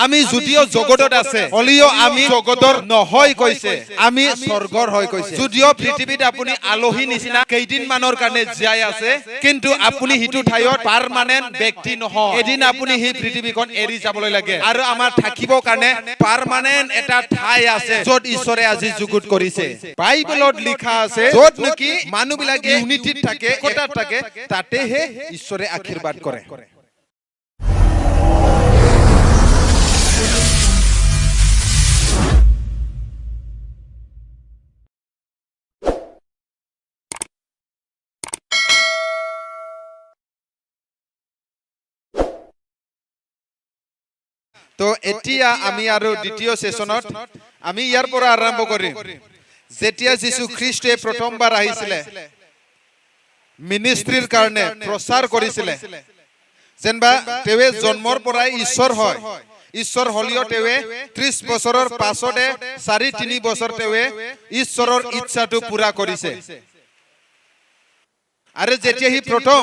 আমি যদিও জগতত আছে হলিও আমি জগতৰ নহয় কৈছে আমি স্বৰ্গৰ হয় কৈছে যদিও পৃথিৱীত আপুনি আলহী নিচিনা কেইদিন মানৰ কাৰণে জীয়াই আছে কিন্তু আপুনি হিটু ঠাইত পাৰমানেন্ট ব্যক্তি নহয় এদিন আপুনি হি পৃথিৱীখন এৰি যাবলৈ লাগে আৰু আমাৰ থাকিব কাৰণে পাৰমানেন্ট এটা ঠাই আছে য'ত ঈশ্বৰে আজি যুগুত কৰিছে বাইবেলত লিখা আছে য'ত নেকি মানুহবিলাক ইউনিটিত থাকে একতাত থাকে তাতেহে ঈশ্বৰে আশীৰ্বাদ কৰে তো এতিয়া আমি আৰু দ্বিতীয় সেশনত আমি ইয়াৰ পৰা আৰম্ভ কৰিম যেতিয়া যীশু খ্ৰীষ্টে প্ৰথমবাৰ আহিছিলে মিনিষ্ট্ৰিৰ কাৰণে প্ৰচাৰ কৰিছিলে যেনবা তেৱে জন্মৰ পৰাই ঈশ্বৰ হয় ঈশ্বৰ হলিও তেৱে 30 বছৰৰ পাছতে 3.5 বছৰ তেৱে ঈশ্বৰৰ ইচ্ছাটো পুৰা কৰিছে আৰু যেতিয়া হি প্ৰথম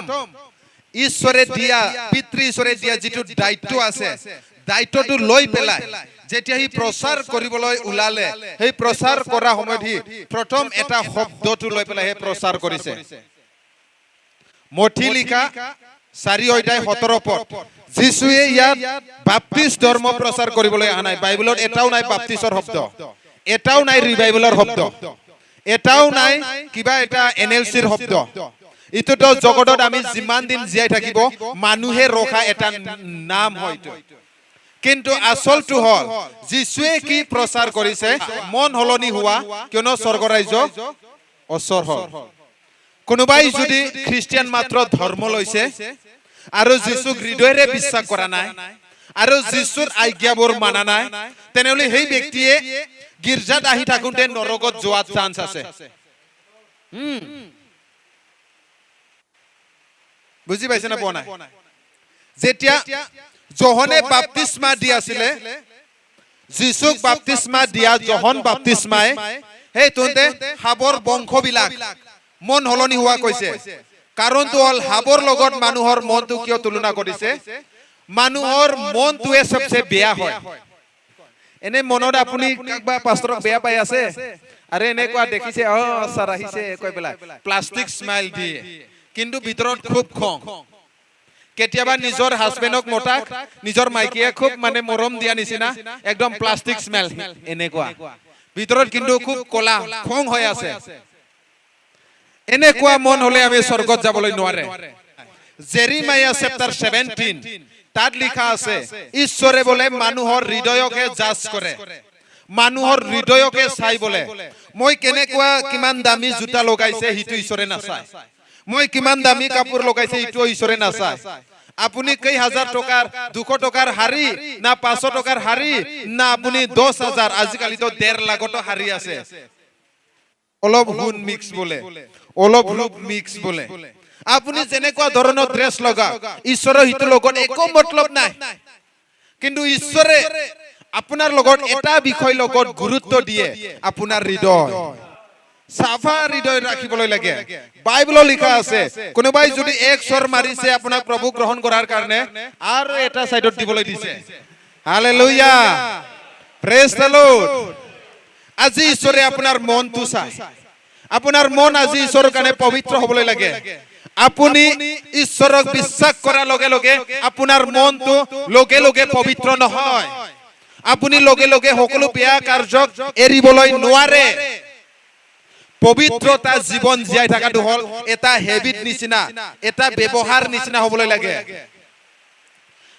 ঈশ্বৰে দিয়া পিতৃ ঈশ্বৰে দিয়া যিটো দায়িত্ব আছে দায়িত্বটো লৈ পেলাই যেতিয়া হি প্ৰচাৰ কৰিবলৈ ওলালে সেই প্ৰচাৰ কৰা সময়ত হি প্ৰথম এটা শব্দটো লৈ পেলাই হে প্ৰচাৰ কৰিছে মঠি লিখা 4:17 পদ যীশুৱে ইয়াত বাপ্তিস্ম ধৰ্ম প্ৰচাৰ কৰিবলৈ অহা নাই বাইবেলত এটাও নাই বাপ্তিস্মৰ শব্দ এটাও নাই ৰিভাইভেলৰ শব্দ এটাও নাই কিবা এটা এনএলচিৰ শব্দ ইটোতো জগতত আমি যিমান দিন জীয়াই থাকিব মানুহে ৰখা এটা নাম হয়তো কিন্তু আসলটো হল যীশুৱে কি প্ৰচাৰ কৰিছে মন হলনি হোৱা কিয়নো স্বৰ্গ ৰাজ্য ওচৰ হল কোনোবাই যদি খ্ৰীষ্টিয়ান মাত্ৰ ধৰ্ম লৈছে আৰু যীশুক হৃদয়েৰে বিশ্বাস কৰা নাই আৰু যীশুৰ আজ্ঞাবোৰ মানা নাই তেনেহলে সেই ব্যক্তিয়ে গিৰ্জাত আহি থাকোঁতে নৰকত যোৱাৰ চান্স আছে বুজি পাইছে না পোৱা নাই যেতিয়া যোহনে বাপ্তিস্মা দিয়াছিলে যীশুক বাপ্তিস্মা দিয়া যোহন বাপ্তিস্মাই হে তুন্তে হাবৰ বংশবিলাক মন হলনি হোৱা কৈছে কাৰণটো হল হাবৰ লগত মানুহৰ মনটো কিয় তুলনা কৰিছে মানুহৰ মনটোৱে সবচে বেয়া হয় এনে মনত আপুনি কিবা পাস্তৰক বেয়া পাই আছে আৰে এনে কোৱা দেখিছে ছাৰ আহিছে কৈ পেলাই প্লাষ্টিক স্মাইল দিয়ে কিন্তু ভিতৰত খুব খং কেতিয়াবা নিজৰ হাজবেণ্ডক মতাক নিজৰ মাইকীয়ে খুব মানে মৰম দিয়া নিচিনা একদম প্লাষ্টিক স্মেল এনেকুৱা ভিতৰত কিন্তু খুব কলা খং হৈ আছে এনেকুৱা মন হলে আমি স্বৰ্গত যাবলৈ নোৱাৰে জেৰিমায়া চেপ্টাৰ 17 তাত লিখা আছে ঈশ্বৰে বলে মানুহৰ হৃদয়কে জাজ কৰে মানুহৰ হৃদয়কে চাই বলে মই কেনেকুৱা কিমান দামী জোতা লগাইছে হিটো ঈশ্বৰে নাচায় মই কিমান দামী কাপোৰ লগাইছে ইটো ঈশ্বৰে নাচায় আপুনি কেই হাজাৰ টকাৰ 200 টকাৰ হাৰি না 500 টকাৰ হাৰি না আপুনি 10,000 আজিকালি তো 1.5 লাখতো হাৰি আছে অলপ হুন মিক্স বলে অলপ লুপ মিক্স বলে আপুনি যেনেকুৱা ধৰণৰ ড্ৰেছ লগা ঈশ্বৰৰ হিতৰ লগত একো মতলব নাই কিন্তু ঈশ্বৰে আপোনাৰ লগত এটা বিষয় লগত গুৰুত্ব দিয়ে আপোনাৰ হৃদয় সাফা হৃদয় ৰাখিবলৈ লাগে বাইবেলত লিখা আছে কোনোবাই যদি এক স্বৰ মাৰিছে আপোনাক প্ৰভু গ্ৰহণ কৰাৰ কাৰণে আৰু এটা সাইডত দিবলৈ দিছে হালেলুয়া প্ৰেজ দ্য লৰ্ড আজি ঈশ্বৰে আপোনাৰ মনটো চাই আপোনাৰ মন আজি ঈশ্বৰৰ কাৰণে পবিত্ৰ হ'বলৈ লাগে আপুনি ঈশ্বৰক বিশ্বাস কৰাৰ লগে লগে আপোনাৰ মনটো লগে লগে পবিত্ৰ নহয় আপুনি লগে লগে সকলো বেয়া কাৰ্যক এৰিবলৈ নোৱাৰে পবিত্ৰতা জীৱন জীয়াই থাকাটো হল এটা হেবিট নিচিনা এটা ব্যৱহাৰ নিচিনা হ'বলৈ লাগে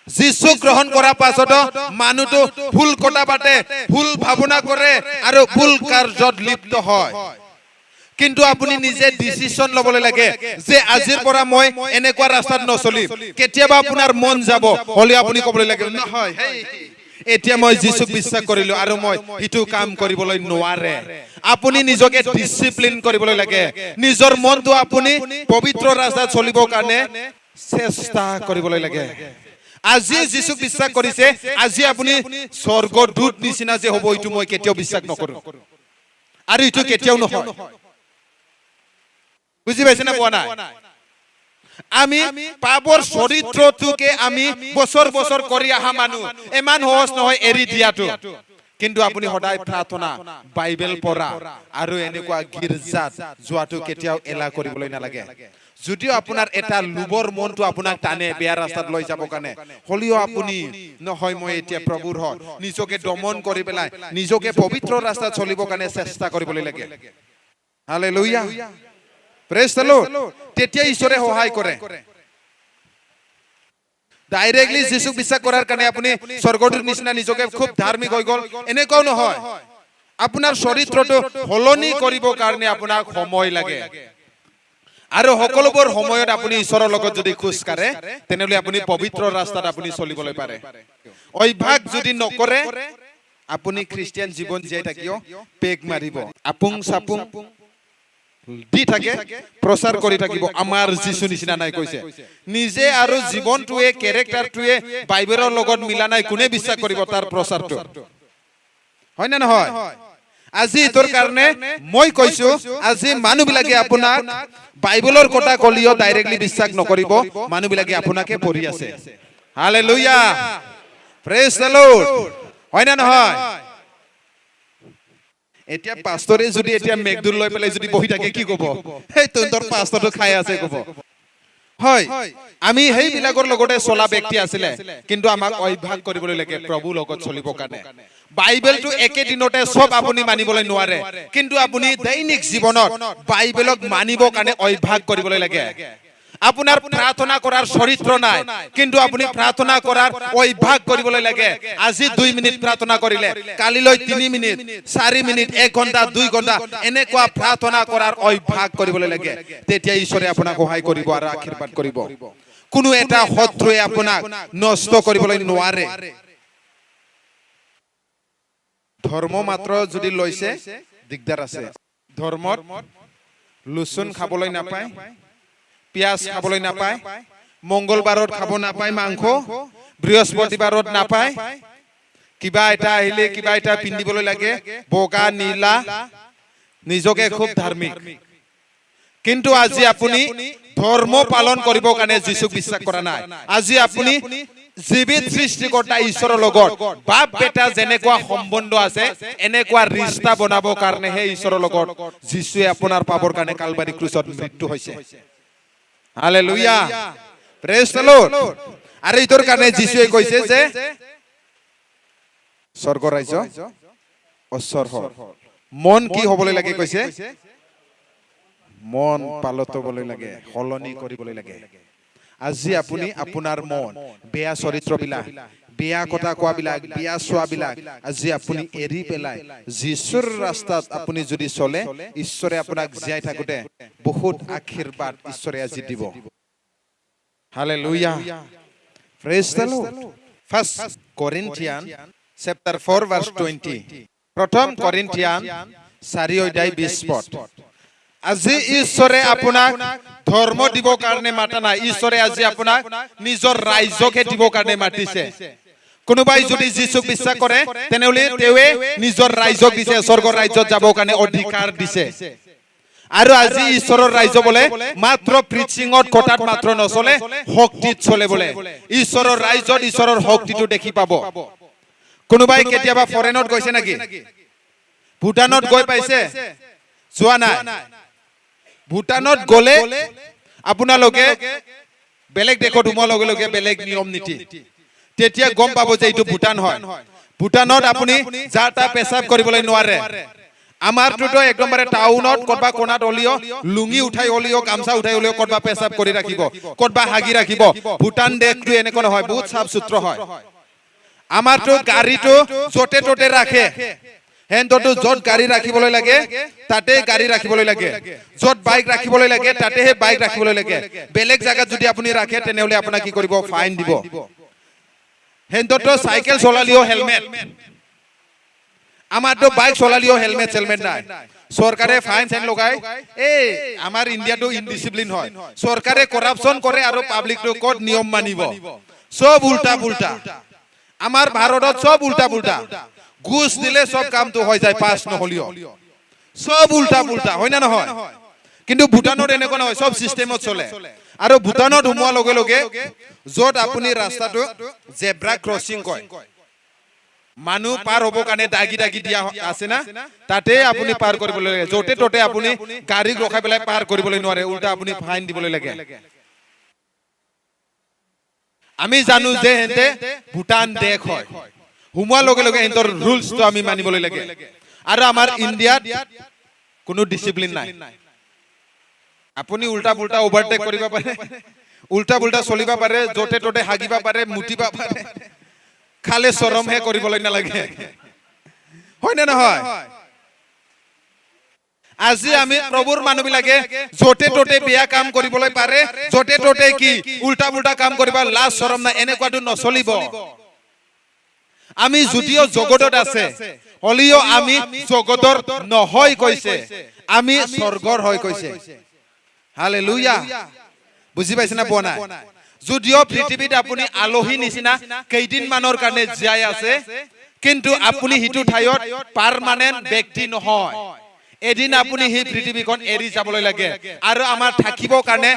যীশু গ্ৰহণ কৰাৰ পাছত মানুহটো ভুল কথা পাতে ভুল ভাৱনা কৰে আৰু ভুল কাৰ্যত লিপ্ত হয় কিন্তু আপুনি নিজে ডিসিশন লবলৈ লাগে যে আজিৰ পৰা মই এনেকুৱা ৰাস্তাত নচলিম কেতিয়াবা আপোনাৰ মন যাব হলে আপুনি ক'বলৈ লাগে নহয় এতিয়া মই যীশুক বিশ্বাস কৰিলো আৰু মই হিটো কাম কৰিবলৈ নোৱাৰে আপুনি নিজকে ডিসিপ্লিন কৰিবলৈ লাগে নিজৰ মনটো আপুনি পবিত্ৰ ৰাস্তাত চলিবৰ কাৰণে চেষ্টা কৰিবলৈ লাগে আজি যীশুক বিশ্বাস কৰিছে আজি আপুনি স্বৰ্গদূত নিচিনা যে হ'ব এইটো মই কেতিয়াও বিশ্বাস নকৰো আৰু এইটো কেতিয়াও নহয় বুজি পাইছে না কোৱা নাই আমি পাপৰ চৰিত্ৰটোকে আমি বছৰ বছৰ কৰি অহা মানুহ ইমান সহজ নহয় এৰি দিয়াটো কিন্তু আপুনি সদায় প্ৰাৰ্থনা বাইবেল পঢ়া আৰু এনেকুৱা গীৰ্জাত যোৱাটো কেতিয়াও এলা কৰিবলৈ নালাগে যদিও আপোনাৰ এটা লুবৰ মনটো আপোনাক টানে বেয়া ৰাস্তাত লৈ যাব কাৰণে হলিও আপুনি নহয় মই এতিয়া প্ৰভুৰ হয় নিজকে দমন কৰি পেলাই নিজকে পবিত্ৰ ৰাস্তাত চলিব কাৰণে চেষ্টা কৰিবলৈ লাগে হালেলুয়া প্ৰেজ দ্য লৰ্ড তেতিয়া ঈশ্বৰে সহায় কৰে ডাইৰেক্টলি যিশুক বিশ্বাস কৰাৰ কাৰণে আপুনি স্বৰ্গদূতৰ নিচিনা নিজকে খুব ধাৰ্মিক হৈ গ'ল এনেকুৱাও নহয় আপোনাৰ চৰিত্ৰটো সলনি কৰিবৰ কাৰণে আপোনাক সময় লাগে আৰু সকলোবোৰ সময়ত আপুনি ঈশ্বৰৰ লগত যদি খোজ কাঢ়ে তেনেহলে আপুনি পবিত্ৰ ৰাস্তাত আপুনি চলিবলৈ পাৰে অভ্যাস যদি নকৰে আপুনি খ্ৰীষ্টিয়ান জীৱন জীয়াই থাকিও পেগ মাৰিব আপুং সাপুং দি থাকে প্ৰচাৰ কৰি থাকিব আমাৰ যিশু নিচিনা নাই কৈছে নিজে আৰু জীৱনটোৱে কেৰেক্টাৰটোৱে বাইবেলৰ লগত মিলা নাই কোনে বিশ্বাস কৰিব তাৰ প্ৰচাৰটো হয় না নহয় আজি তোৰ কাৰণে মই কৈছো আজি মানুহবিলাকে আপোনাক বাইবেলৰ কথা কলিও ডাইৰেক্টলি বিশ্বাস নকৰিব মানুহবিলাকে আপোনাকে পঢ়ি আছে হালেলুয়া প্ৰেজ দ্য লৰ্ড হয় না নহয় এতিয়া পাষ্টৰে যদি এতিয়া মেগদুল লৈ পেলাই যদি বহি থাকে কি ক'ব এই তোৰ পাষ্টৰটো খাই আছে ক'ব হয় আমি সেইবিলাকৰ লগতে চলা ব্যক্তি আছিলে কিন্তু আমাক অভ্যাস কৰিবলৈ লাগে প্ৰভুৰ লগত চলিবৰ কাৰণে বাইবেলটো একে দিনতে সব আপুনি মানিবলৈ নোৱাৰে কিন্তু আপুনি দৈনিক জীৱনত বাইবেলক মানিবৰ কাৰণে অভ্যাস কৰিবলৈ লাগে আপোনাৰ প্ৰাৰ্থনা কৰাৰ চৰিত্ৰ নাই কিন্তু আপুনি প্ৰাৰ্থনা কৰাৰ অভ্যাস কৰিবলৈ লাগে আজি 2 মিনিট প্ৰাৰ্থনা কৰিলে কালিলৈ 3 মিনিট 4 মিনিট 1 ঘণ্টা 2 ঘণ্টা এনেকুৱা প্ৰাৰ্থনা কৰাৰ অভ্যাস কৰিবলৈ লাগে তেতিয়া ঈশ্বৰে আপোনাক সহায় কৰিব আৰু আশীৰ্বাদ কৰিব কোনো এটা শত্ৰুৱে আপোনাক নষ্ট কৰিবলৈ নোৱাৰে ধৰ্ম মাত্ৰ যদি লৈছে দিগদাৰ আছে ধৰ্মত লুচুন খাবলৈ নাপায় পিয়াজ খাবলৈ নাপায় মঙ্গলবাৰত খাব নাপায় মাংস বৃহস্পতিবাৰত নাপায় কিবা এটা আহিলে কিবা এটা পিন্ধিবলৈ লাগে বগা নীলা নিজকে খুব ধাৰ্মিক কিন্তু আজি আপুনি ধৰ্ম পালন কৰিবৰ কাৰণে যীশুক বিশ্বাস কৰা নাই আজি আপুনি জীৱিত সৃষ্টিকৰ্তা ঈশ্বৰৰ লগত বাপ বেটা যেনেকুৱা সম্বন্ধ আছে এনেকুৱা ৰিষ্টা বনাবৰ কাৰণে হে ঈশ্বৰৰ লগত যীশুৱে আপোনাৰ পাবৰ কাৰণে কালবাৰী ক্ৰুচত মৃত্যু হৈছে হালেলুয়া প্ৰেজ দ্য লৰ্ড আৰু ইটোৰ কাৰণে যীশুৱে কৈছে যে স্বৰ্গ ৰাজ্য ওচৰ হ'ল মন কি হ'বলৈ লাগে কৈছে মন পালটবলৈ লাগে সলনি কৰিবলৈ লাগে আজি আপুনি আপোনাৰ মন বেয়া চৰিত্ৰবিলাক বেয়া কথা কোৱাবিলাক বেয়া চোৱাবিলাক আজি আপুনি এৰি পেলাই যীশুৰ ৰাস্তাত আপুনি যদি চলে ঈশ্বৰে আপোনাক জীয়াই থাকোতে বহুত আশীৰ্বাদ ঈশ্বৰে আজি দিব hallelujah praise the lord first Corinthian chapter 4 ভাৰ্স 20 প্ৰথম কৰিন্থিয়ান 4 অধ্যায় 20 পদ আজি ঈশ্বৰে আপোনাক ধৰ্ম দিবৰ কাৰণে মাতা নাই ঈশ্বৰে আজি আপোনাক নিজৰ ৰাজ্যকে দিবৰ কাৰণে মাতিছে কোনোবাই যদি যীশুক বিশ্বাস কৰে তেনেহলে তেৱে নিজৰ ৰাজ্যক দিছে স্বৰ্গৰ ৰাজ্যত যাবৰ কাৰণে অধিকাৰ দিছে আৰু আজি ঈশ্বৰৰ ৰাজ্য বলে মাত্ৰ প্ৰিচিঙত কথাত মাত্ৰ নচলে শক্তিত চলে বলে ঈশ্বৰৰ ৰাজ্যত ঈশ্বৰৰ শক্তিটো দেখি পাব কোনোবাই কেতিয়াবা ফৰেনত গৈছে নেকি ভুটানত গৈ পাইছে যোৱা নাই ভুটানত গলে আপোনালোকে বেলেগ দেশত সোমোৱাৰ লগে লগে বেলেগ নিয়ম নীতি তেতিয়া গম পাব যে এইটো ভুটান হয় ভুটানত আপুনি যা তা পেচাব কৰিবলৈ নোৱাৰে আমাৰটোতো একদমবাৰে টাউনত কৰবা কোণাত হলিও লুঙি উঠাই হলিও গামছা উঠাই হলিও কৰবা পেচাব কৰি ৰাখিব কৰবা হাগি ৰাখিব ভুটান দেশটো এনেকুৱা নহয় বহুত সাফ সুত্ৰ হয় আমাৰটো গাড়ীটো যতে ততে ৰাখে হেনতো যত গাড়ী ৰাখিবলৈ লাগে তাতে গাড়ী ৰাখিবলৈ লাগে যত বাইক ৰাখিবলৈ লাগে তাতেহে বাইক ৰাখিবলৈ লাগে বেলেগ জায়গাত যদি আপুনি ৰাখে তেনেহলে আপোনাক কি কৰিব ফাইন দিব হেনতো সাইকেল চলালিও হেলমেট আমাৰতো বাইক চলালিও হেলমেট হেলমেট নাই সরকারে ফাইন ফাইন লগায় এই আমার ইন্ডিয়াটো ইনডিসিপ্লিন হয় সরকারে করাপশন করে আর পাবলিকটো কোড নিয়ম মানিব সব উল্টা পুল্টা আমার ভারতত সব উল্টা পুল্টা ঘুষ দিলে সব কাম তো হয়ে যায় পাস নহলিও সব উল্টা পুল্টা হয় না নহয় কিন্তু ভুটানত এনেকুৱা নহয় সব সিস্টেমত চলে আৰু ভূটানত সোমোৱাৰ লগে লগে য'ত আপুনি ৰাস্তাটো জেব্ৰা ক্ৰচিং কয়, মানুহ পাৰ হ'ব কাৰণে দাগি দাগি দিয়া আছে না, তাতে আপুনি পাৰ কৰিবলৈ লাগে। য'তে ত'তে আপুনি গাড়ী ৰখাই পেলাই পাৰ কৰিবলৈ নোৱাৰে, উল্টা আপুনি ফাইন দিবলৈ লাগে। আমি জানো যে হেঁতে ভূটান দেশ হয়, সোমোৱাৰ লগে লগে সিহঁতৰ ৰুলছটো আমি মানিবলৈ লাগে। আৰু আমাৰ ইণ্ডিয়াত কোনো ডিচিপ্লিন নাই। আপুনি উল্টা পুল্টা অভাৰটেক কৰিব পাৰে, উল্টা পুল্টা চলিব পাৰে, য'তে ত'তে হাগিব পাৰে, মুতিব পাৰে, খালে চৰমহে কৰিবলৈ নালাগে, হয় নে নহয়? আজি আমি প্ৰভুৰ মানুহবিলাকে য'তে ত'তে বেয়া কাম কৰিবলৈ পাৰে, য'তে ত'তে কি উল্টা পুল্টা কাম কৰিব, লাজ চৰম নাই, এনেকুৱাটো নচলিব। আমি যদিও জগতত আছে, হলিও আমি জগতৰ নহয় কৈছে, আমি স্বৰ্গৰ হয় কৈছে। হালেলুয়া, বুজি পাইছে না পোৱা নাই? যদিও পৃথিৱীত আপুনি আলহী নিচিনা কেইদিনমানৰ কাৰণে জীয়াই আছে, কিন্তু আপুনি সিটো ঠাইত পাৰমানেণ্ট ব্যক্তি নহয়। এদিন আপুনি সেই পৃথিৱীখন এৰি যাবলৈ লাগে, আৰু আমাৰ থাকিবৰ কাৰণে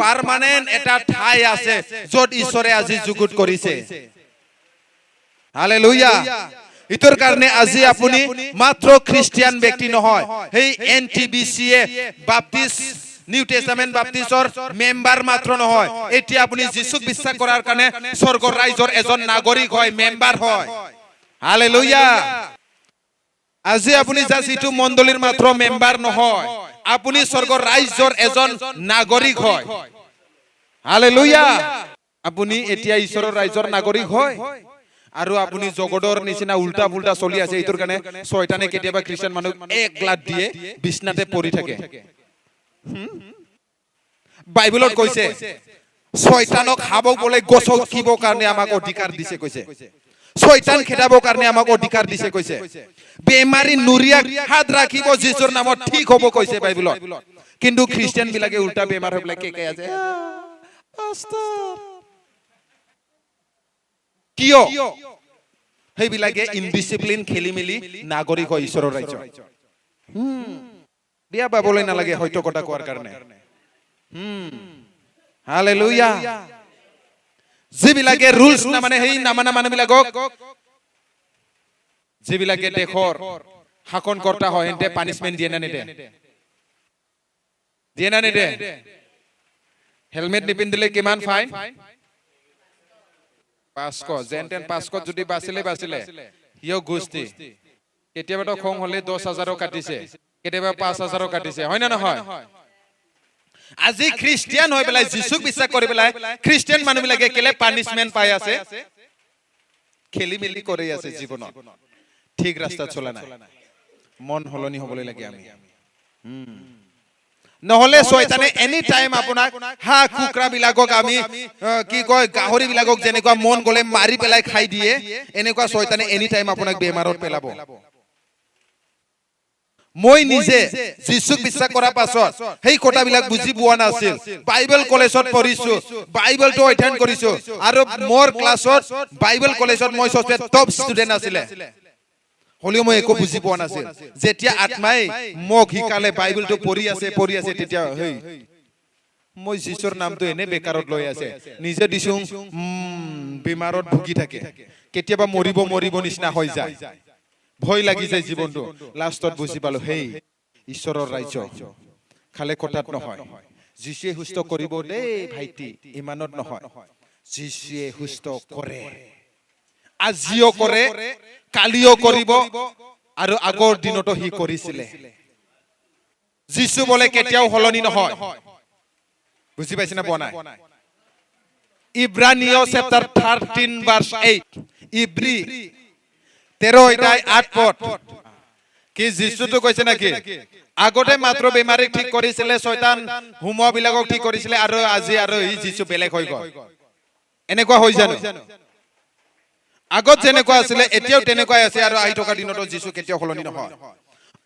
পাৰমানেণ্ট এটা ঠাই আছে য'ত ঈশ্বৰে আজি যুগুত কৰিছে। হালেলুয়া। ইটোৰ কাৰণে আজি আপুনি মাত্ৰ খ্ৰীষ্টিয়ান ব্যক্তি নহয়, সেই NTBCA বাপ্তিষ্ট নিউ টেষ্টামেণ্ট বাপ্তিষ্টৰ মেম্বাৰ মাত্ৰ নহয়, এতিয়া আপুনি যীশুক বিশ্বাস কৰাৰ কাৰণে স্বৰ্গৰ ৰাজ্যৰ এজন নাগৰিক হয়, মেম্বাৰ হয়। হালেলুয়া। আজি আপুনি জাষ্ট ইটো মণ্ডলীৰ মাত্ৰ মেম্বাৰ নহয়, আপুনি স্বৰ্গৰ ৰাজ্যৰ এজন নাগৰিক হয়। হালেলুয়া। আপুনি এতিয়া ঈশ্বৰৰ ৰাজ্যৰ নাগৰিক হয়, আৰু আপুনি জগতৰ নিচিনা উল্টা পুল্টা চলি আছে। এইটোৰ কাৰণে শয়তানে কেতিয়াবা খ্ৰীষ্টিয়ান মানুহ এক লাট দিয়ে, বিছনাতে পৰি থাকে। বাইবেলত কৈছে শয়তানক হাববলৈ গছকিবৰ কাৰণে আমাক অধিকাৰ দিছে কৈছে, শয়তান খেদাবৰ কাৰণে আমাক অধিকাৰ দিছে কৈছে, বেমাৰী নুৰিয়াক হাত ৰাখিব যীশুৰ নামত ঠিক হ'ব কৈছে বাইবেলত। কিন্তু খ্ৰীষ্টিয়ান বিলাকে উল্টা বেমাৰ হৈ পেলাই কেকে আছে। কিয়? সেইবিলাকে ইনডিসিপ্লিন, খেলি মেলি নাগৰিক হয় ঈশ্বৰৰ ৰাজ্য। বিয়া পাবলৈ নালাগে হয়তো কথা কোৱাৰ কাৰণে। হালেলুয়া। যিবিলাকে ৰুলছ নামানে, সেই নামানা মানুহবিলাকক, যিবিলাকে দেশৰ শাসনকৰ্তা হয়, সিহঁতে পানিচমেন্ট দিয়ে না নিদিয়ে? দিয়ে না নিদিয়ে? হেলমেট নিপিন্ধিলে কিমান ফাইন? 500। যেন তেন 500 যদি বাচিলে সিও গুষ্টি। কেতিয়াবাতো খং হলে 10,000 কাটিছে, কেতিয়াবা 5,000 কাটিছে, হয় না নহয়? আজি খ্ৰীষ্টিয়ান হৈ পেলাই, যীশুক বিশ্বাস কৰি পেলাই খ্ৰীষ্টিয়ান মানুহবিলাকে কেলে পানিচমেন্ট পাই আছে? খেলি মেলি কৰি আছে জীৱনত, ঠিক ৰাস্তাত চলা নাই। মন সলনি হ'বলৈ লাগে আমি। নহলে শয়তানে এনি টাইম আপোনাক হাঁহ কুকুৰা বিলাকক, আমি কি কয় গাহৰি বিলাকক যেনেকুৱা মন গলে মাৰি পেলাই খাই দিয়ে, এনেকুৱা শয়তানে এনি টাইম আপোনাক বেমাৰত পেলাব। মই নিজে যীশুক বিশ্বাস কৰাৰ পাছত সেই কথাবিলাক বুজি পোৱা নাছিল। বাইবেল কলেজত পঢ়িছো, বাইবেলটো অধ্যয়ন কৰিছো, আৰু মোৰ ক্লাছত বাইবেল কলেজত মই সবচে টপ ষ্টুডেন্ট আছিলে, হলেও মই একো বুজি পোৱা নাছিল। যেতিয়া আত্মাই মোক শিকালে, বাইবেলটো পঢ়ি আছে, তেতিয়া হেই মই যীশুৰ নামটো এনে বেকাৰত লৈ আছে, নিজে দিছো বেমাৰত ভুগি থাকে, কেতিয়াবা মৰিব নিচিনা হৈ যায়, ভয় লাগি যায় জীৱনটো। লাষ্টত বুজি পালো, হেই ঈশ্বৰৰ ৰাজ্য খালে কথাত নহয়, যীশুৱে সুস্থ কৰিব দেই ভাইটি, ইমানত নহয়। যীশুৱে সুস্থ কৰে, আজিও কৰে, কালিও কৰিব, আৰু আগৰ দিনতো সি কৰিছিলে। যীশু বোলে কেতিয়াও সলনি নহয়। বুজি পাইছে না পোৱা নাই? ইব্ৰানীয় চেপ্টাৰ 13 ভাৰ্চ 8, ইব্ৰী 13 অধ্যায় 8 পদ। কি যীশুটো কৈছে নাকি? আগতে মাত্ৰ বেমাৰীক ঠিক কৰিছিলে, শয়তান হুমুৱা বিলাকক ঠিক কৰিছিলে, আৰু আজি আৰু এই যীশু বেলেগ হৈ গ'ল। এনেকুৱা হৈ জানো? আগত যেনেকুৱা আছিলে এতিয়াও তেনেকুৱাই আছে, আৰু আহি থকা দিনতো যীশু কেতিয়াও সলনি নহয়।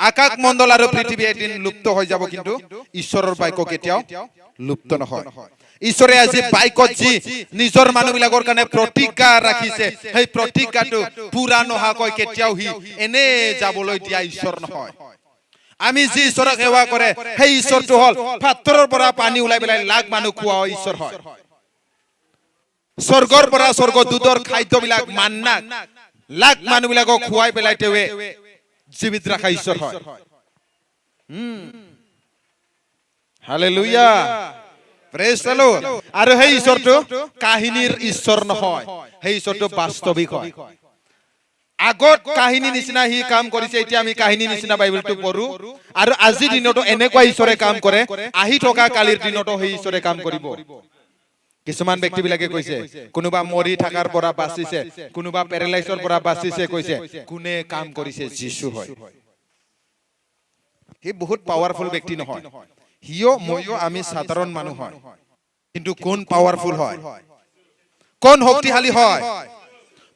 আকাশ মণ্ডল আৰু পৃথিৱী এদিন লুপ্ত হৈ যাব, কিন্তু ঈশ্বৰৰ বাক্য কেতিয়াও লুপ্ত নহয়। ঈশ্বৰে আজি বাক্যত যি নিজৰ মানুহবিলাকৰ কাৰণে প্ৰতিজ্ঞা ৰাখিছে, সেই প্ৰতিজ্ঞাটো পুৰা নোহোৱাকৈ কেতিয়াও সি এনে যাবলৈ দিয়া ঈশ্বৰ নহয়। আমি যি ঈশ্বৰক সেৱা কৰে সেই ঈশ্বৰটো হল পাথৰৰ পৰা পানী ওলাই পেলাই লাখ মানুহ খোৱা ঈশ্বৰ হয় স্বৰ্গৰ পৰা স্বৰ্গদূতৰ খাদ্যবিলাক মান্না লাখ মানুহবিলাকক খুৱাই পেলাই তেৱে জীৱিত ৰাখা ঈশ্বৰ হয় হালেলুয়া প্ৰেজ দ্য লৰ্ড আৰু সেই ঈশ্বৰটো কাহিনীৰ ঈশ্বৰ নহয় সেই ঈশ্বৰটো বাস্তৱিক হয় আগত কাহিনী নিচিনা হি কাম কৰিছে এতিয়া আমি কাহিনী নিচিনা বাইবেলটো পঢ়ো আৰু আজি দিনতো এনেকুৱা ঈশ্বৰে কাম কৰে আহি থকা কালিৰ দিনতো সেই ঈশ্বৰে কাম কৰিব কিছুমান ব্যক্তিবিলাকে কৈছে কোনোবা মৰি থাকাৰ পৰা বাচিছে কোনোবা পেৰালাইজৰ পৰা বাচিছে কৈছে কোনে কাম কৰিছে যীশু হয় হি বহুত পাৱাৰফুল ব্যক্তি নহয় হিও ময়ো আমি সাধাৰণ মানুহ হয় কিন্তু কোন পাৱাৰফুল হয় কোন শক্তিশালী হয়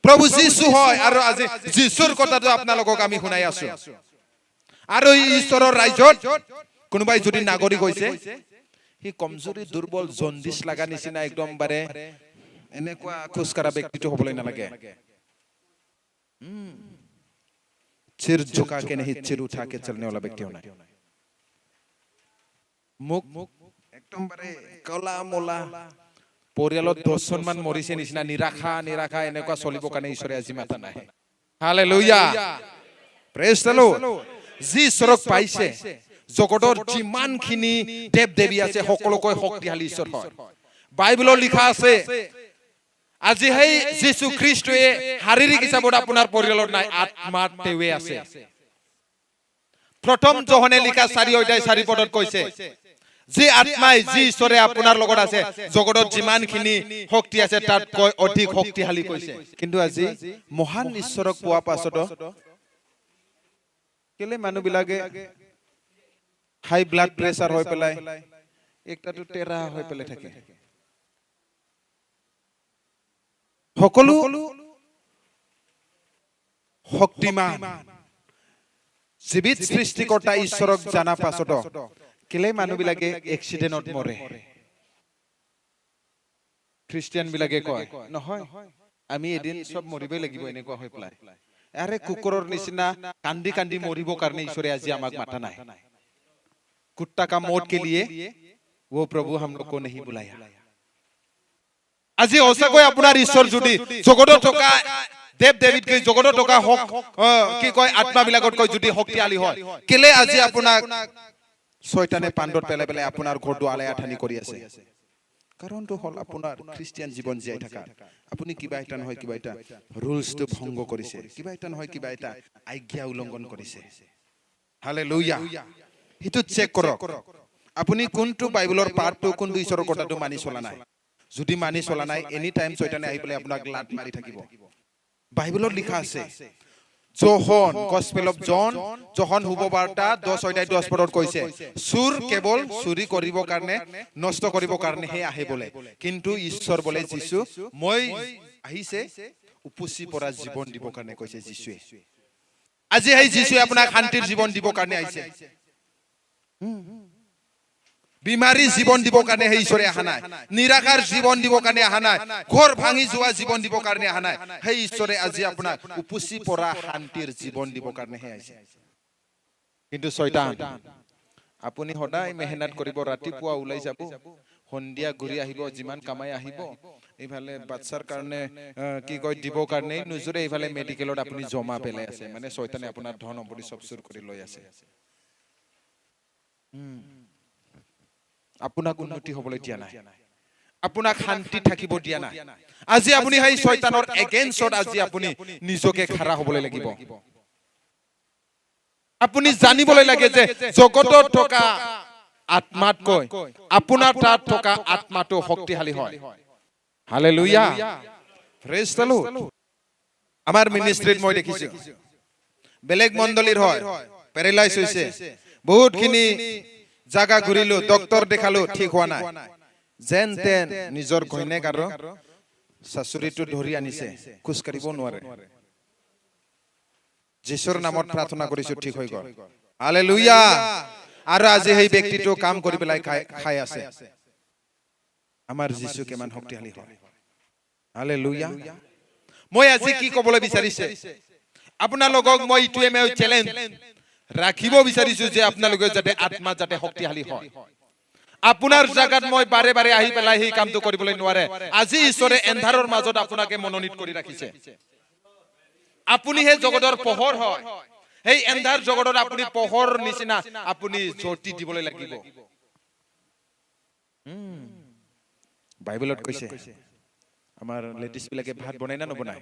প্ৰভু যীশু হয় আৰু আজি যীশুৰ কথাটো আপোনালোকক আমি শুনাই আছো আৰু ঈশ্বৰৰ ৰাজ্যত কোনোবাই যদি নাগৰিক হৈছে হি কমজোৰি দুৰ্বল জন্ডিস লাগা নিচিনা একদম বাৰে এনেকুৱা খুচকাৰা ব্যক্তিটো হ'বলৈ নালাগে सिर झुका के नहीं सिर उठा के चलने वाला व्यक्ति होना मुख एकदम बारे कला मोला পৰিয়ালত 10 জন মান মৰিছে নিচিনা নিৰাখা এনেকুৱা চলিব কাৰণে ঈশ্বৰে আজি মাতা নাই হালেলুয়া প্ৰেজ দ্য লৰ্ড যি ঈশ্বৰক পাইছে জগতৰ যিমানখিনি দেৱ দেৱী আছে সকলোকৈ শক্তিশালী ঈশ্বৰ হয় বাইবেলত লিখা আছে আজি সেই যীশু খ্ৰীষ্টয়ে শাৰীৰিক হিচাপত আপোনাৰ পৰিয়ালত নাই আত্মাত তেৱে আছে প্ৰথম যোহনে লিখা 4 অধ্যায় 4 পদত কৈছে যে আত্মাই যি ঈশ্বৰে আপোনাৰ লগত আছে জগতত যিমানখিনি শক্তি আছে তাতকৈ অধিক শক্তিশালী কৈছে কিন্তু আজি মহান ঈশ্বৰক পোৱা পাছত কেলে মানুহবিলাকে হাই ব্লাড প্ৰেছাৰ হৈ পেলাই একটাটো টেৰা হৈ পেলাই থাকে সকলো শক্তিমান জীৱিত সৃষ্টিকৰ্তা ঈশ্বৰক জানা পাছত কেলে মানুহবিলাকে এক্সিডেন্টত মৰে খ্ৰীষ্টিয়ান বিলাকে কয় নহয় আমি এদিন সব মৰিবই লাগিব এনেকুৱা হৈ পেলাই আৰে কুকুৰৰ নিচিনা কান্দি কান্দি মৰিব কাৰণে ঈশ্বৰে আজি আমাক মাতা নাই কুত্তা কা মौत के लिए वो प्रभु हम लोग को नहीं बुलाया আজি ওসাকৈ আপোনাৰ ঈশ্বৰ যদি জগতত থকা দেৱ দেৱীতকৈ জগতত থকা হক কি কয় আত্মাবিলাকত কৈ যদি শক্তিশালী হয় কেলে আজি আপোনাক শয়তানে পাণ্ডত পেলাই পেলাই আপোনাৰ ঘৰটো আলাই আঠানি কৰি আছে কাৰণটো হল আপোনাৰ খ্ৰীষ্টিয়ান জীৱন জীয়াই থকা আপুনি কিবা এটা নহয় কিবা এটা ৰুলছটো ভংগ কৰিছে কিবা এটা নহয় কিবা এটা আজ্ঞা উলংঘন কৰিছে হালেলুয়া হিটো চেক কৰক আপুনি কোনটো বাইবেলৰ পাঠটো কোনটো ঈশ্বৰৰ কথাটো মানি চলা নাই যদি মানি চলা নাই এনি টাইম শয়তানে আহি পেলাই আপোনাক লাত মাৰি থাকিব বাইবেলত লিখা আছে যোহন গস্পেল অফ যোহন শুভবাৰ্তা 10 অধ্যায় 10 পদত কৈছে চুৰ কেৱল চুৰি কৰিব কাৰণে নষ্ট কৰিব কাৰণে হে আহে বলে কিন্তু ঈশ্বৰ বলে যীশু মই আহিছে উপচি পৰা জীৱন দিব কাৰণে কৈছে যীশুৱে আজি এই যীশুৱে আপোনাক শান্তিৰ জীৱন দিব কাৰণে আহিছে বিমাৰী জীৱন দিব কাৰণে হে ঈশ্বৰে আহা নাই নিৰাকাৰ জীৱন দিব কাৰণে আহা নাই ঘৰ ভাঙি যোৱা জীৱন দিব কাৰণে আহা নাই হে ঈশ্বৰে আজি আপোনাক উপচি পৰা শান্তিৰ জীৱন দিব কাৰণে হে আহিছে কিন্তু শয়তান আপুনি সদায় মেহনত কৰিব ৰাতিপুৱা ওলাই যাব সন্ধিয়া ঘূৰি আহিব যিমান কামাই আহিব এইফালে বাচ্চাৰ কাৰণে কি কয় দিব কাৰণে নুজুৰে এইফালে মেডিকেলত আপুনি জমা পেলাই আছে মানে শয়তানে আপোনাৰ ধন সম্পত্তি সব চুৰ কৰি লৈ আছে আপোনাক উন্নতি হ'বলৈ দিয়া নাই আপোনাক শান্তি থাকিব দিয়া নাই আজি আপুনি সেই শয়তানৰ এগেইনষ্টত আজি আপুনি নিজকে খাৰা হ'বলৈ লাগিব আপুনি জানিবলৈ লাগে যে জগতত থকা আত্মাতকৈ আপোনাৰ তাত থকা আত্মাটো শক্তিশালী হয় হালেলুয়া প্ৰেজ দ্য লৰ্ড আমাৰ মিনিষ্ট্ৰীত মই দেখিছো বেলেগ মণ্ডলীৰ হয় পেৰালাইজ হৈছে বহুতখিনি জাগা ঘুৰিলো ডক্টৰ দেখালো ঠিক হোৱা নাই যেন তেন নিজৰ ঘৈণীয়েক আৰু শাশুড়ীটো ধৰি আনিছে খোজ কাঢ়িব নোৱাৰে যীশুৰ নামত প্ৰাৰ্থনা কৰিছো ঠিক হৈ গ'ল হালেলুয়া আৰু আজি সেই ব্যক্তিটো কাম কৰি পেলাই খাই আছে আমাৰ যীশু কিমান শক্তিশালী হয় হালেলুয়া মই আজি কি ক'বলৈ বিচাৰিছে আপোনালোকক মই ইটোৱে মই চ্যালেঞ্জ ৰাখিব বিচাৰিছো যে আপোনালোকে যাতে আত্মা যাতে শক্তিশালী হয় আপোনাৰ জাগাত মই বাৰে বাৰে আহি পেলাই সেই কামটো কৰিবলৈ নোৱাৰে আজি ঈশ্বৰে এন্ধাৰৰ মাজত আপোনাকে মনোনীত কৰি ৰাখিছে আপুনি হে জগতৰ পোহৰ হয় এই এন্ধাৰ জগতৰ আপুনি পোহৰ নিচিনা আপুনি জ্যোতি দিবলৈ লাগিব বাইবেলত কৈছে আমাৰ লেডিজ বিলাকে ভাত বনাই না নবনাই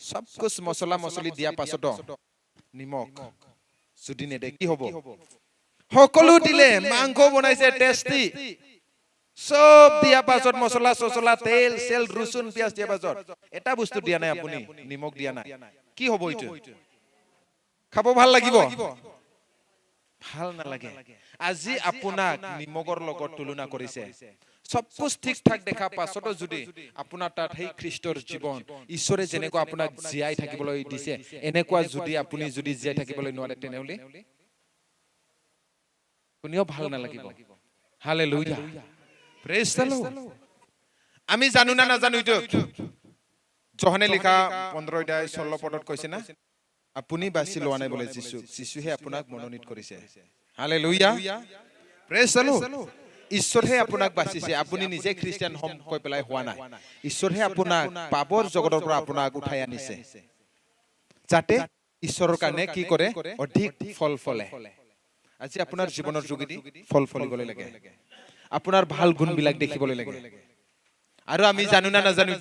সব কুছ মছলা মছলি দিয়া পাছত নিমখ যদি নেদে কি হ'ব সকলো দিলে মাংস বনাইছে টেস্টি সব দিয়া পাছত মছলা সছলা তেল সেল ৰসুন পিয়াজ দিয়া পাছত এটা বস্তু দিয়া নাই আপুনি নিমখ দিয়া নাই কি হ'ব এইটো খাব ভাল লাগিব ভাল নালাগে আজি আপোনাক নিমখৰ লগত তুলনা কৰিছে সব কুছ ঠিক ঠাক দেখা পাছতো যদি আপোনাৰ তাত সেই খ্ৰীষ্টৰ জীৱন ঈশ্বৰে যেনেকুৱা আপোনাক জীয়াই থাকিবলৈ দিছে এনেকুৱা যদি আপুনি যদি জীয়াই থাকিবলৈ নোৱাৰে তেনেহলে কোনেও ভাল নালাগিব হালেলুয়া প্ৰেজ দ্য লৰ্ড আমি জানো না নাজানো এইটো যোহানে লিখা 15 অধ্যায় 16 পদত কৈছে না আপুনি বাছি লোৱা নাই বোলে যিশুহে আপোনাক মনোনীত কৰিছে হালেলুয়া প্ৰেজ দ্য লৰ্ড ঈশ্বৰহে আপোনাক বাছিছে আপুনি নিজে খ্ৰীষ্টিয়ান হম কৈ পেলাই হোৱা নাই ঈশ্বৰহে আপোনাক পাপৰ জগতৰ পৰা আপোনাক উঠাই আনিছে যাতে ঈশ্বৰৰ কাৰণে কি কৰে অধিক ফল ফলে আজি আপোনাৰ জীৱনৰ যোগেদি ফল ফলিবলৈ লাগে আপোনাৰ ভাল গুণ বিলাক দেখিবলৈ লাগে আৰু আমি জানো না নাজানো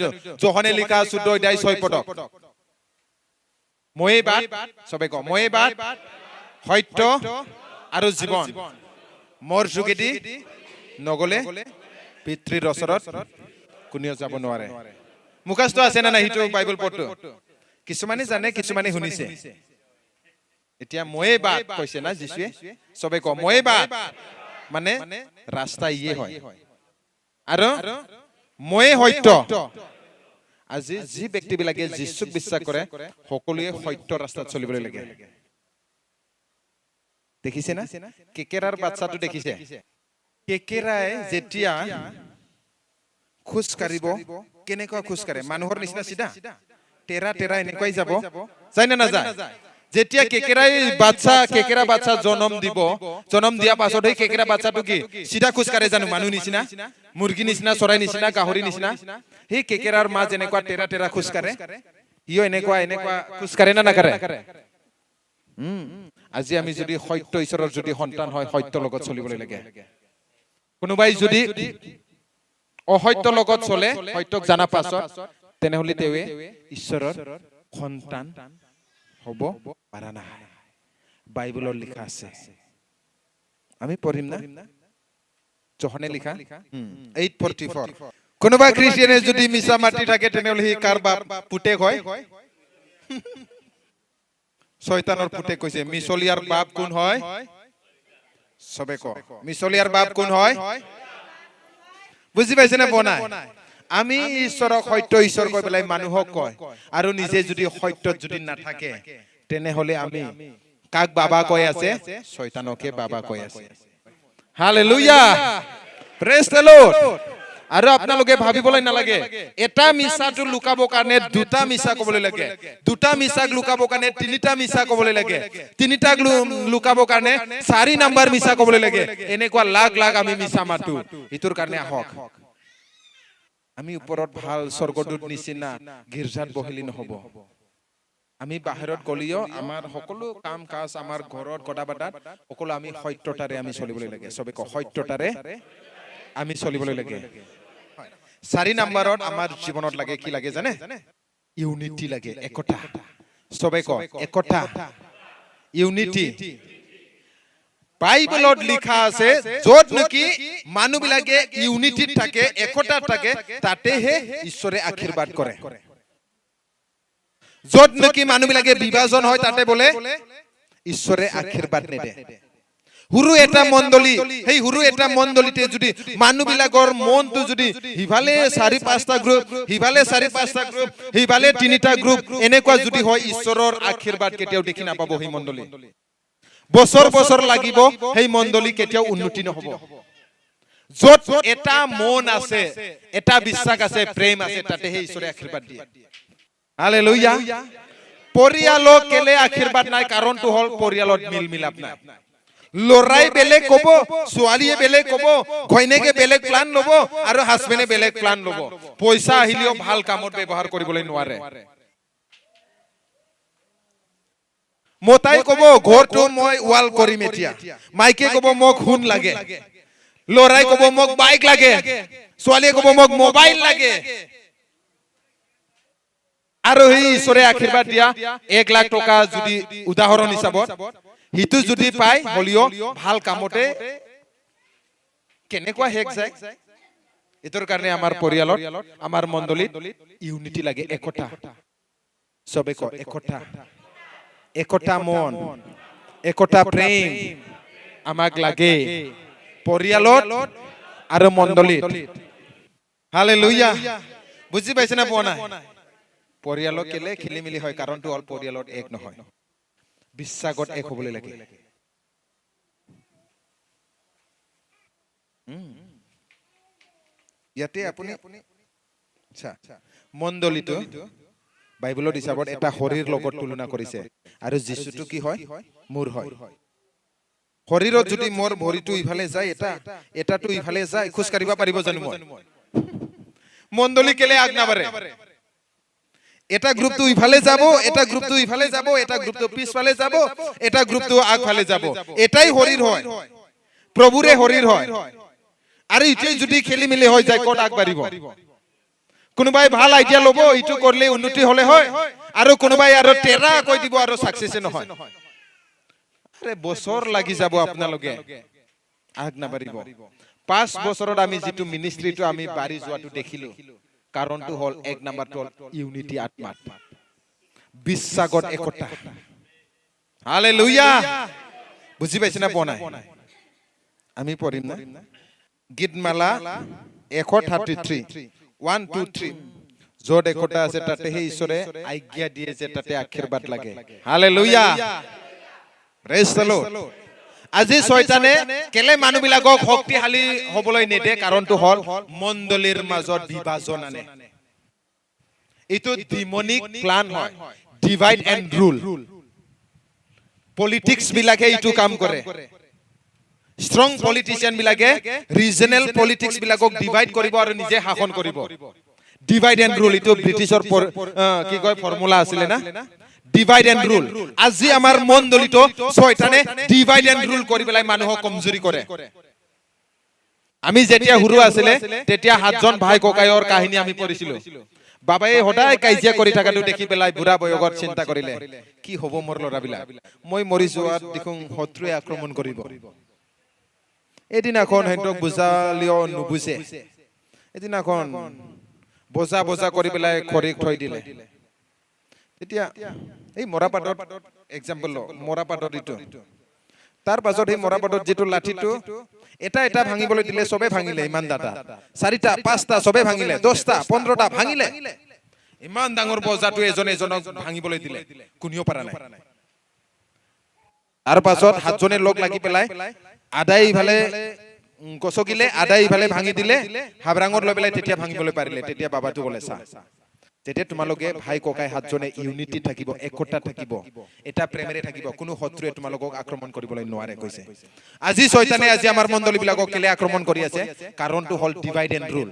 যোহানে লিখা 14 অধ্যায় 6 পদ ময়ে বাট সবে কও ময়ে বাট সত্য আৰু জীৱন মোৰ যোগেদি নগলে পিতৃৰ ওচৰত কোনেও যাব নোৱাৰে মুখস্থ আছে না নাহিটো বাইবেল পঢ়টো কিছুমানে জানে কিছুমানে শুনিছে এতিয়া ময়ে বাট কৈছে না যিশুৱে সবে কও ময়ে বাট মানে ৰাস্তা ইয়ে হয় আৰু ময়ে সত্য আজি যি ব্যক্তি বিলাকে যিশুক বিশ্বাস কৰে সকলোৱে সত্য ৰাস্তাত চলিবলৈ লাগে দেখিছে না কেকেৰাৰ বাচ্চাটো দেখিছে কেকেৰাই যেতিয়া খোজ কাঢ়িব কেনেকুৱা খোজ কাঢ়ে মানুহৰ নিচিনা সিধা তেৰা তেৰা এনেকৈ যাব যায় না নাযায় যেতিয়া কেকেৰা বাচ্চা জন্ম দিয়া পাছত এই কেকেৰা বাচ্চাটো কি সিধা খোজ কাঢ়ে জানো মানুহ নিচিনা মুৰ্গী নিচিনা চৰাই নিচিনা গাহৰি নিচিনা সেই কেকেৰাৰ মা যেনেকুৱা তেৰা তেৰা খোজ কাঢ়ে ইও এনেকুৱা খোজ কাঢ়ে না নাকাঢ়ে আজি আমি যদি সত্য ঈশ্বৰৰ যদি সন্তান হয় সত্যৰ লগত চলিবলৈ লাগে কোনোবাই যদি অসত্য লগত চলে সত্যক জানা পাছত তেনেহলে তেৱে ঈশ্বৰৰ সন্তান হ'ব পাৰা নাই বাইবেলত লিখা আছে আমি পঢ়িম না যোহানে লিখা 8:44 কোনোবা খ্ৰীষ্টিয়ানে যদি মিছা মাতি থাকে তেনেহলে সি কাৰ বাপ পুতেক হয় শয়তানৰ পুতেক কৈছে মিছলিয়াৰ বাপ কোন হয় সবে কও মিছলিয়াৰ বাপ কোন হয় বুজি পাইছে না বনাই আমি ঈশ্বৰক সত্য ঈশ্বৰ কৈ পেলাই মানুহক কয় আৰু নিজে যদি সত্যত যদি নাথাকে তেনেহলে আমি কাক বাবা কৈ আছে শয়তানকে বাবা কৈ আছে হালেলুয়া প্ৰেজ দ্য লৰ্ড আৰু আপোনালোকে ভাবিবলৈ নালাগে এটা মিছাটো লুকাবৰ কাৰণে দুটা মিছা ক'বলৈ লাগে দুটা মিছাক লুকাবৰ কাৰণে তিনিটা মিছা ক'বলৈ লাগে তিনিটাক লুকাবৰ কাৰণে 4 নম্বৰ মিছা ক'বলৈ লাগে এনেকুৱা লাখ লাখ আমি মিছা মাতো ইটোৰ কাৰণে আহক আমি ওপৰত ভাল স্বৰ্গদূত নিচিনা গিৰ্জাত বহিলি নহব আমি বাহিৰত গলিও আমাৰ সকলো কাম কাজ আমাৰ ঘৰত কথা বাৰ্তাত সকলো আমি সত্যতাৰে আমি চলিবলৈ লাগে সবে ক সত্যতাৰে আমি চলিবলৈ লাগে 4 নম্বৰত আমাৰ জীৱনত লাগে কি লাগে জানে ইউনিটি লাগে একতা সবে ক একতা ইউনিটি বাইবেলত লিখা আছে যত নেকি মানুহ বিলাকে ইউনিটিত থাকে একতা থাকে তাতেহে ঈশ্বৰে আশীৰ্বাদ কৰে যত নেকি মানুহ বিলাকে বিভাজন হয় তাতে বলে ঈশ্বৰে আশীৰ্বাদ নেদে হুৰু এটা মণ্ডলী সেই হুৰু এটা মণ্ডলীতে যদি মানুহ বিলাকৰ মনটো যদি হিভালে 4-5টা গ্ৰুপ হিভালে 4-5টা গ্ৰুপ হিভালে 3টা গ্ৰুপ এনেকুৱা যদি হয় ঈশ্বৰৰ আশীৰ্বাদ কেতিয়াও দেখি নাপাব সেই মণ্ডলী বছৰ বছৰ লাগিব সেই মণ্ডলী কেতিয়াও উন্নতি নহব যত এটা মন আছে এটা বিশ্বাস আছে প্ৰেম আছে তাতে সেই ঈশ্বৰে আশীৰ্বাদ দিয়ে হালেলুয়া পৰিয়ালক কেলে আশীৰ্বাদ নাই কাৰণটো হল পৰিয়ালত মিল মিলাপ নাই লৰাই বেলেগ কব ছোৱালীয়ে বেলেগ কব ঘৈণীয়েকে বেলেগ প্লান লব আৰু হাজবেণ্ডে বেলেগ প্লান লব পইচা আহিলেও ভাল কামত ব্যৱহাৰ কৰিবলৈ নোৱাৰে মতাই কব ঘৰটো মই ৱাল কৰিম এতিয়া মাইকে কব মোক হুন লাগে লৰাই কব মোক বাইক লাগে ছোৱালীয়ে কব মোক মোবাইল লাগে আৰু এই ঈশ্বৰে আশীৰ্বাদ দিয়া 1 লাখ টকা যদি উদাহৰণ হিচাপত হিতু যদি পায় হলিও ভাল কামতে কেনেকুৱা হেক যায় এটোৰ কাৰণে আমাৰ পৰিয়ালত আমাৰ মণ্ডলীত ইউনিটি লাগে একতা সবে ক একতা একতা মন একতা প্ৰেম আমাক লাগে পৰিয়ালত আৰু মণ্ডলীত হালেলুয়া বুজি পাইছে না পোৱা নাই পৰিয়ালক কেলে খেলিমেলি হয় কাৰণটো হল পৰিয়ালত এক নহয় বিশ্বাসত এক হ'বলৈ লাগে ইয়াতে আপুনি মণ্ডলীটো বাইবেলৰ হিচাপত এটা শৰীৰ লগত তুলনা কৰিছে আৰু যীশুটো কি হয় মূৰ হয় শৰীৰত যদি মোৰ ভৰিটো ইফালে যায় এটাটো ইফালে যায় খোজ কাঢ়িব পাৰিব জানো মই মণ্ডলী কেলে আজ্ঞা বাৰে এটা গ্ৰুপটো ইফালে যাব এটা গ্ৰুপটো ইফালে যাব এটা গ্ৰুপটো পিছফালে যাব এটা গ্ৰুপটো আগফালে যাব এটাই শৰীৰ হয় প্ৰভুৰে শৰীৰ হয় আৰু ইটোই যদি খেলি মেলি হৈ যায় কত আগবাঢ়িব কোনোবাই ভাল আইডিয়া লব ইটো করলে উন্নতি হলে হয় আৰু কোনোবাই আৰু তেৰা কৈ দিব আৰু সাকসেস নহয় আৰে বছৰ লাগি যাব আপোনালোকে আগ নাবাৰিব 5 বছৰত আমি যেটো মিনিষ্ট্ৰিটো আমি বাঢ়ি যোৱাটো দেখিলো কাৰণটো হল 1 নম্বৰটো হল ইউনিটি আত্মা বিশ্বাসত একতা হালেলুয়া বুজি পাইছে না পোৱা নাই আমি পঢ়িম না গীতমালা 133 1 2 3 যত একতা আছে তাতে হে ঈশ্বৰে আজ্ঞা দিয়ে যে তাতে আশীৰ্বাদ লাগে হালেলুয়া প্ৰেজ দ্য লৰ্ড আজি শয়তানে কেলে মানুহবিলাকক শক্তিশালী হবলৈ নেদে কাৰণটো হল মণ্ডলীৰ মাজত বিভাজন আনে এটো ডিমনিক প্লান হয় ডিভাইড এন্ড ৰুল পলিটিক্স বিলাকে ইটো কাম কৰে স্ট্ৰং পলিটিশিয়ান বিলাকে ৰিজনাল পলিটিক্স বিলাকক ডিভাইড কৰিব আৰু নিজে শাসন কৰিব ডিভাইড এন্ড ৰুল ইটো ব্ৰিটিছৰ কি কয় ফৰ্মুলা আছিল না ডিভাইড এন্ড ৰুল আজি আমাৰ মণ্ডলীটো শয়তানে ডিভাইড এন্ড ৰুল কৰি পেলাই মানুহক কমজুৰি কৰে আমি যেতিয়া হুৰু আছিল তেতিয়া 7 জন ভাই ককায়ৰ কাহিনী আমি পঢ়িছিলো বাবাই হদাই কাজিয়া কৰি থাকাটো দেখি পেলাই বুঢ়া বয়গত চিন্তা কৰিলে কি হ'ব মোৰ লৰাবিলা মই মৰি যোৱাত দেখোন শত্ৰুৱে আক্ৰমণ কৰিব এদিনাখন হেঁতক বুজালিও নুবুজে এদিনাখন বজা বজা কৰি পেলাই খৰিক থৈ দিলে তেতিয়া এই মৰাপাটত এক্সাম্পল মৰাপাটত ইটো তাৰ পাছত এই মৰাপাটত যেটো লাঠিটো এটা এটা ভাঙিবলৈ দিলে সবে ভাঙিলে ইমান দাতা 4টা 5টা সবে ভাঙিলে 10টা 15টা ভাঙিলে ইমান ডাঙৰ বজাটো এজন এজনক ভাঙিবলৈ দিলে কোনিও পাৰা নাই তাৰ পাছত 7 জনে লগ লাগি পেলাই আদাই ইফালে কসকিলে আদাই ইফালে ভাঙি দিলে হাবৰাঙৰ লৈ পেলাই তেতিয়া ভাঙিবলৈ পাৰিলে তেতিয়া বাবাটো ক'লে চা তেতিয়া তোমালোকে ভাই ককাই 7 জনে ইউনিটি থাকিব একতা থাকিব এটা প্ৰেমেৰে থাকিব কোনো শত্ৰুৱে তোমালোকক আক্ৰমণ কৰিবলৈ নোৱাৰে কৈছে আজি শয়তানে আজি আমাৰ মণ্ডলী বিলাকক কেলে আক্ৰমণ কৰি আছে কাৰণটো হল ডিভাইড এন্ড ৰুল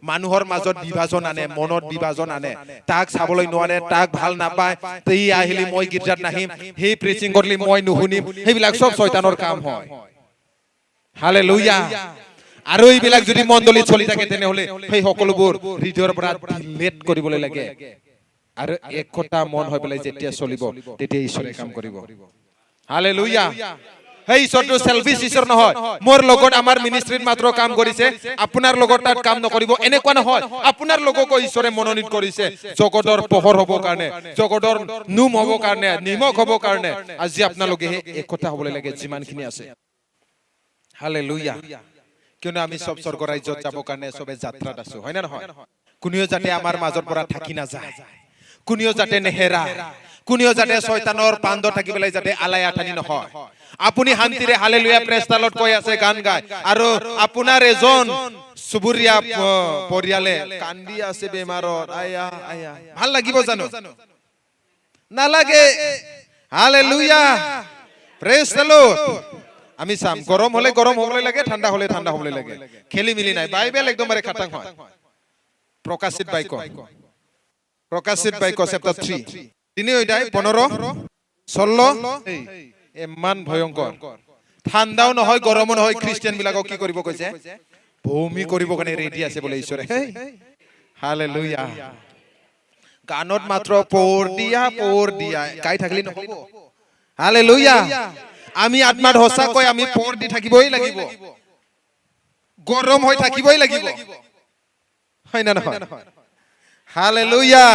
মানুহৰ মাজত বিভাজন আনে মনত বিভাজন আনে তাক চাবলৈ নোৱাৰে তাক ভাল নাপায় তেই আহিলি মই গিৰ্জাত নাহিম হে প্ৰিচিং কৰিলি মই নুশুনিম হেবিলাক সব শয়তানৰ কাম হয় হালেলুয়া আৰু এইবিলাক যদি মণ্ডলী চলি থাকে তেনেহলে সেই সকলোবোৰ হৃদয়ৰ পৰা ডিলিট কৰিবলৈ লাগে আৰু একতা মন হৈ পেলাই যেতিয়া চলিব তেতিয়া ঈশ্বৰে কাম কৰিব হালেলুয়া সেই ঈশ্বৰটো সেলফিশ ঈশ্বৰ নহয় মোৰ লগত আমাৰ মিনিষ্ট্ৰিত মাত্ৰ কাম কৰিছে আপোনাৰ লগত তাত কাম নকৰিব এনেকুৱা নহয় আপোনাৰ লগকো ঈশ্বৰে মনোনীত কৰিছে জগতৰ পোহৰ হ'ব কাৰণে জগতৰ নুম হ'ব কাৰণে নিমখ হ'ব কাৰণে আজি আপোনালোকে একতা হ'বলৈ লাগে যিমানখিনি আছে হালেলুয়া কিয়নো আমি সব স্বৰ্গ ৰাজ্যত যাব কাৰণে সবে যাত্ৰাত আছো হয় না নহয় কোনিও যাতে আমাৰ মাজৰ পৰা থাকি না যায় কোনিও যাতে নেহেৰা কোনিও যাতে শয়তানৰ পাণ্ড থাকি পেলাই যাতে আলাই আঠানি নহয় আপুনি শান্তিৰে হালেলুয়া প্ৰেজ দ্য লৰ্ড কৈ আছে গান গায় আৰু আপোনাৰ এজন সুবুৰীয়া পৰিয়ালে কান্দি আছে বেমাৰত আয়া আয়া ভাল লাগিব জানো নালাগে হালেলুয়া প্ৰেজ দ্য লৰ্ড আমি চাম গৰম হলে গৰম হ'বলৈ লাগে ঠাণ্ডা হলে ঠাণ্ডা হ'বলৈ লাগে খেলি মিলি নাই বাইবেল একদমবাৰে খাটাং হয় প্ৰকাশিত বাক্য চেপ্টাৰ 3 তিনি অধ্যায় 15 16 ইমান ভয়ংকৰ ঠাণ্ডাও নহয় গৰমো নহয় খ্ৰীষ্টিয়ান বিলাকক কি কৰিব কৈছে ভূমি কৰিব কাৰণে ৰেডি আছে বোলে ঈশ্বৰে হালেলুয়া গানত মাত্ৰ পৰ দিয়া গাই থাকিলে নহব হালেলুয়া আমি আত্মাত সঁচাকৈ আমি পৰ দি থাকিবই লাগিব গৰম হৈ থাকিবই লাগিব হয় না নহয় হালেলুয়া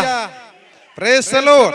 প্ৰেজ দ্য লৰ্ড